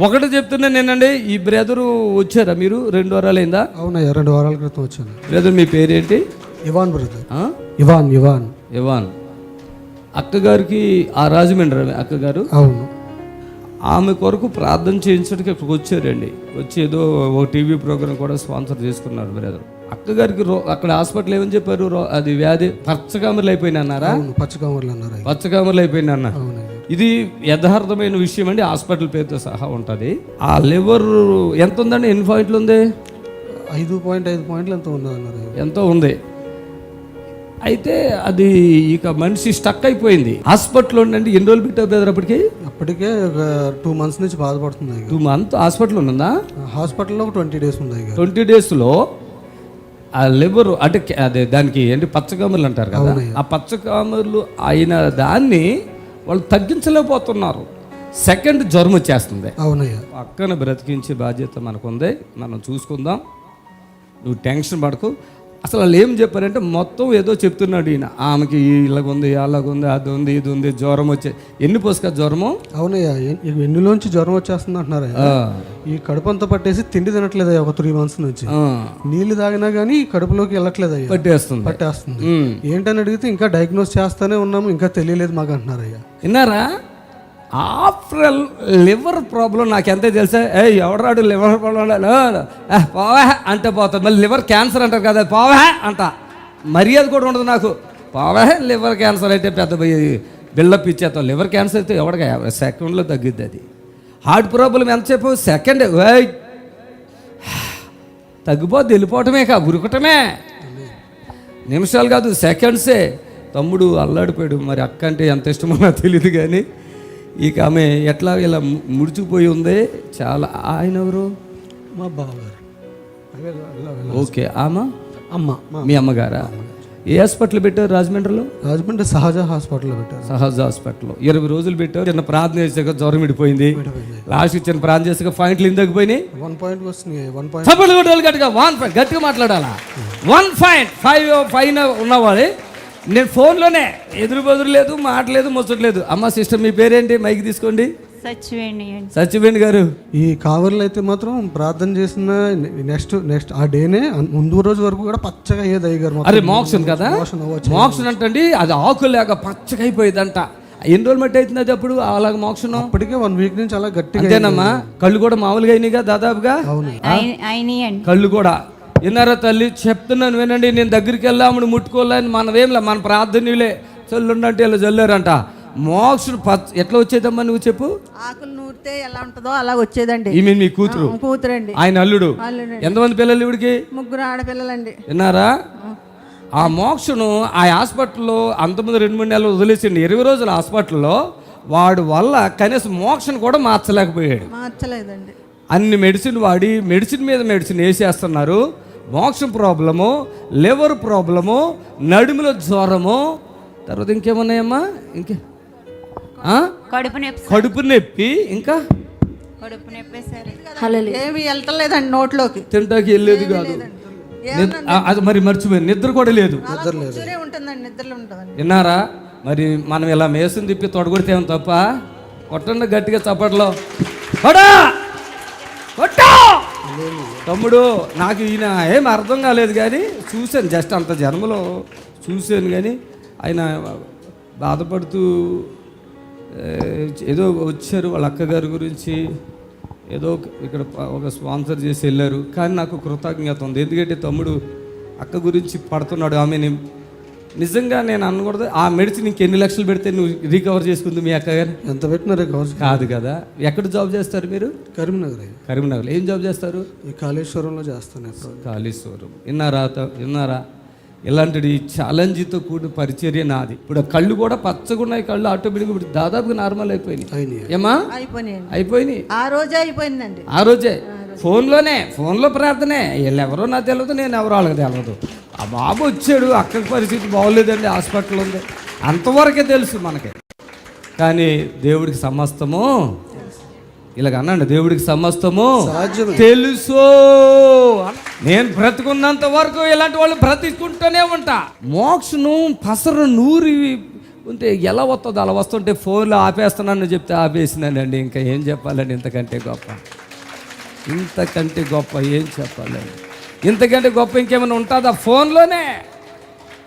ఒకటి చెప్తున్నా నేనండి, ఈ బ్రదరు వచ్చారా మీరు 2 వారాలు అయిందా? అవునయ్యా, 2 వారాల క్రితం వచ్చాను. బ్రదర్ మీ పేరేంటి? Ivan brother. ఇవాన్. అక్కగారికి ఆ రాజమండ్రి అక్కగారు. అవును. ఆమె కొరకు ప్రార్థన చేయించడానికి ఇక్కడికి వచ్చారండి. వచ్చి ఏదో ఒక టీవీ ప్రోగ్రామ్ కూడా స్పాన్సర్ చేసుకున్నారు బ్రదర్. అక్కగారికి అక్కడ హాస్పిటల్ ఏమని చెప్పారు? అది వ్యాధి పచ్చకామర్లు అయిపోయినా అన్నారా? పచ్చకామర్లు అన్నారు. పచ్చకామర్లు అయిపోయినా అన్న. ఇది యథార్థమైన విషయం అండి. హాస్పిటల్ పేరుతో సహా ఉంటుంది. ఆ లివర్ ఎంత ఉందండి? ఎన్ని పాయింట్లు ఉంది? 5.5 పాయింట్లు ఎంతో ఉన్నదన్నారు. ఎంతో ఉంది. అయితే అది ఇక మనిషి స్టక్ అయిపోయింది. హాస్పిటల్లో ఉండండి. ఎన్ని రోజులు పెట్టారు బ్రదర్ అప్పటికి? అప్పటికే ఒక 2 మంత్స్ నుంచి బాధపడుతుంది. 2 మంత్స్ హాస్పిటల్ ఉందా? హాస్పిటల్లో ఒక 20 డేస్ ఉంది. 20 డేస్లో ఆ లివర్ అంటే అదే దానికి ఏంటి పచ్చకామర్లు అంటారు కదా, ఆ పచ్చకామర్లు అయిన దాన్ని వాళ్ళు తగ్గించలేకపోతున్నారు. సెకండ్ జ్వరం వచ్చేస్తుంది. అవునయ్యా. పక్కన బ్రతికించే బాధ్యత మనకుంది. మనం చూసుకుందాం. నువ్వు టెన్షన్ పడకు. అసలు వాళ్ళు ఏం చెప్పారంటే మొత్తం ఏదో చెప్తున్నాడు ఈయన. ఆమెకి ఇలాగుంది, అలాగుంది, అది ఉంది, ఇది ఉంది, జ్వరం వచ్చే. ఎన్ని పోసుక జ్వరము? అవునయ్యా, ఎన్నులోంచి జ్వరం వచ్చేస్తుంది అంటున్నారు. ఈ కడుపు అంతా పట్టేసి తిండి తినట్లేదు ఒక 3 మంత్స్ నుంచి. నీళ్లు తాగినా గానీ కడుపులోకి వెళ్ళట్లేదు అయ్యా. పట్టేస్తుంది. ఏంటని అడిగితే ఇంకా డయాగ్నోస్ చేస్తానే ఉన్నాము, ఇంకా తెలియలేదు మాకు అంటున్నారు అయ్యా. విన్నారా? ఆఫ్టర్ లివర్ ప్రాబ్లం నాకు ఎంత తెలుసా? ఎవడరాడు లివర్ ప్రాబ్లం పోవా అంటే పోతుంది. మళ్ళీ లివర్ క్యాన్సర్ అంటారు కదా, పోవా అంట. మర్యాద కూడా ఉండదు నాకు. పోవా లివర్ క్యాన్సర్ అయితే పెద్ద బిల్డప్ ఇచ్చేస్తాం. లివర్ క్యాన్సర్ అయితే ఎవడగా 50 సెకండ్లో తగ్గిద్ది. అది హార్ట్ ప్రాబ్లం ఎంతసేపు? సెకండ్ తగ్గిపోద్ది. వెళ్ళిపోవటమే కా ఉరకటమే. నిమిషాలు కాదు, సెకండ్సే. తమ్ముడు అల్లాడిపోయాడు. మరి అక్క అంటే ఎంత ఇష్టమో నాకు తెలియదు కానీ ఇక ఆమె ఎట్లా ఇలా ముడిచిపోయి ఉంది చాలా. ఆయన ఎవరు? మా బావగారు. ఓకే. ఆమె అమ్మ. మీ అమ్మగారా? ఏ హాస్పిటల్ పెట్టారు రాజమండ్రిలో? రాజమండ్రి సహజ హాస్పిటల్లో పెట్టారు. సహజ హాస్పిటల్లో 20 రోజులు పెట్టారు. చిన్న ప్రార్థన చేసాక జ్వరం విడిపోయింది. లాస్ట్ చిన్న ప్రార్థన చేసాక పాయింట్లు ఇందకపోయినాయి. 1 పాయింట్ వస్తున్నాయి. 1 పాయింట్ గట్టిగా 1 పాయింట్ గట్టిగా మాట్లాడాలా? 1.5 ఉన్నవాడే. నేను ఫోన్లోనే ఎదురు బదురు లేదు, మాటలేదు, ముచ్చట్లేదు. అమ్మ సిస్టర్ మీ పేరేంటి? మైక్ తీసుకోండి. సత్యవేణి గారు. ఈ కావర్లు అయితే మాత్రం ప్రార్థన చేసిన నెక్స్ట్ ఆ డేనే ముందు రోజు వరకు కూడా పచ్చగా అయ్యేది అయ్యారు. అరే మోక్షన్ కదా, మోక్షన్ అంటండి. అది ఆకులేక పచ్చగా అయిపోయేదంట. ఎన్ని రోజులు మట్టి అవుతుంది అది అప్పుడు అలాగ మోక్షన్? అప్పటికే 1 వీక్ నుంచి అలా గట్టిగా. అంతేనమ్మా. కళ్ళు కూడా మామూలుగా అయినాయిగా దాదాపుగా. కళ్ళు కూడా. విన్నారా తల్లి? చెప్తున్నాను వినండి. నేను దగ్గరికి వెళ్ళామని ముట్టుకోలేని మనమేంలే, మన ప్రార్థనలే చల్లుండంటే ఇలా చల్లారంట. మోక్షం ఎట్లా వచ్చేదమ్మా నువ్వు చెప్పు? ఆకులు నూరితే ఎలా ఉంటుందో అలా వచ్చేదండి. ఈమె మీ కూతురండి. ఆయన అల్లుడు. ఎంతమంది పిల్లలు ఇవిడికి? 3 ఆడపిల్లలండి. విన్నారా? ఆ మోక్షను ఆ హాస్పిటల్లో అంతమంది 2-3 నెలలు వదిలేసిండి. 20 రోజుల హాస్పిటల్లో వాడు వల్ల కనీసం మోక్షను కూడా మార్చలేదండి. అన్ని మెడిసిన్ వాడి మెడిసిన్ మీద మెడిసిన్ వేసేస్తున్నారు. మోక్షం ప్రాబ్లము, లివర్ ప్రాబ్లము, నడుములో జ్వరము, తర్వాత ఇంకేమున్నాయమ్మా? ఇంకే కడుపు నొప్పి, ఇంకా ఏమి వెళ్తలేదండి నోట్లోకి. తింటాకి వెళ్ళేది కాదు. అది మరి మర్చిపోయింది. నిద్ర కూడా లేదు. విన్నారా? మరి మనం ఇలా మేసం తిప్పి తొడగొడితే ఏమో తప్ప? కొట్టండి గట్టిగా చప్పట్లో. తమ్ముడు నాకు ఈయన ఏం అర్థం కాలేదు కానీ చూశాను, జస్ట్ అంత జన్మలో చూశాను. కానీ ఆయన బాధపడుతూ ఏదో వచ్చారు వాళ్ళ అక్కగారి గురించి ఏదో ఇక్కడ ఒక స్పాన్సర్ చేసి వెళ్ళారు. కానీ నాకు కృతజ్ఞత ఉంది. ఎందుకంటే తమ్ముడు అక్క గురించి పడుతున్నాడు. ఆమెని నిజంగా నేను అనకూడదు. ఆ మెడిసిన్ ఇంకెన్ని లక్షలు పెడితే నువ్వు రికవర్ చేసుకుంది మీ అక్కగారు? ఎంత పెట్టినా రికవర్ కాదు కదా. ఎక్కడ జాబ్ చేస్తారు మీరు? కరీంనగర్. ఏం జాబ్ చేస్తారు? ఈ కాళేశ్వరంలో చేస్తాను. కాళేశ్వరం. విన్నారా? ఇలాంటి ఛాలెంజ్తో కూడిన పరిచర్య నాది. ఇప్పుడు కళ్ళు కూడా పచ్చగున్నాయి. కళ్ళు ఆటోమేటిక్గా ఇప్పుడు దాదాపుగా నార్మల్ అయిపోయినాయి. ఏమా? అయిపోయినాయి. ఆ రోజే అయిపోయిందండి. ఆ రోజే ఫోన్లో ప్రార్థనే. వీళ్ళెవరో నాకు తెలియదు, నేను ఎవరో వాళ్ళకి తెలియదు. ఆ బాబు వచ్చాడు, అక్కడి పరిస్థితి బాగోలేదండి, హాస్పిటల్ ఉంది, అంతవరకే తెలుసు మనకి. కానీ దేవుడికి సమస్తము ఇలాగ అన్నాడు. దేవుడికి సమస్తము తెలుసు. నేను బ్రతుకున్నంత వరకు ఇలాంటి వాళ్ళు బ్రతికుంటూనే ఉంటా. మోక్షను పసరు నూరి ఉంటే ఎలా వస్తుందో అలా వస్తుంటే ఫోన్లో ఆపేస్తున్నానని చెప్తే ఆపేసినానండి. ఇంకా ఏం చెప్పాలండి, ఇంతకంటే గొప్ప ఏం చెప్పాలండి? ఇంతకంటే గొప్ప ఇంకేమైనా ఉంటుందా? ఫోన్లోనే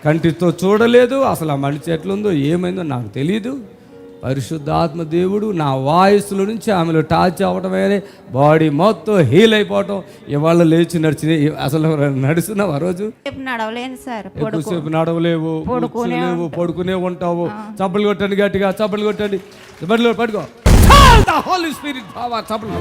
కంటితో చూడలేదు, అసలు ఆ మనిషి ఎట్లుందో ఏమైందో నాకు తెలియదు. పరిశుద్ధాత్మ దేవుడు నా వాయిస్లో నుంచి ఆమెలో టాచ్ అవ్వటమే బాడీ మొత్తం హీల్ అయిపోవటం. ఇవాళ లేచి నడిచింది. అసలు నడుస్తున్నావు ఆ రోజు? నడవలేను సార్. ఎక్కువసేపు నడవలేవు, కూర్చోలేవు, పడుకునే ఉంటావు. చప్పలు కొట్టండి గట్టిగా, చప్పలు కొట్టండి. పడుకో. హోలీ స్పిరిట్ బావా చప్పలు.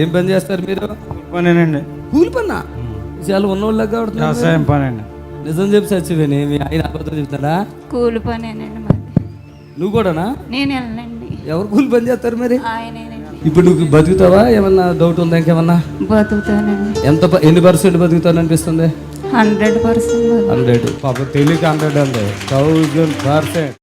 ఏం పని చేస్తారు మీరు? పనేనండి. కూలి పన్నా? చాలా ఉన్నోళ్ళగా వ్యవసాయం పనండి. నిజం చెప్పి చచ్చిపోయి మీ ఆయన అబద్ధం చెప్తాడా? కూలి పనేనండి మాది. నువ్వు కూడానా? నేను వెళ్ళండి. ఎవరు కూలి పని చేస్తారు మరి? ఆయనేనండి. ఇప్పుడు నువ్వు బతుకుతావా? ఏమన్నా డౌట్ ఉందా? ఇంకేమన్నా? బతుకుతానండి. ఎన్ని పర్సెంట్ బతుకుతాను అనిపిస్తుంది? 100%. 100. పాప తెలియక 100 అండి. 1000%.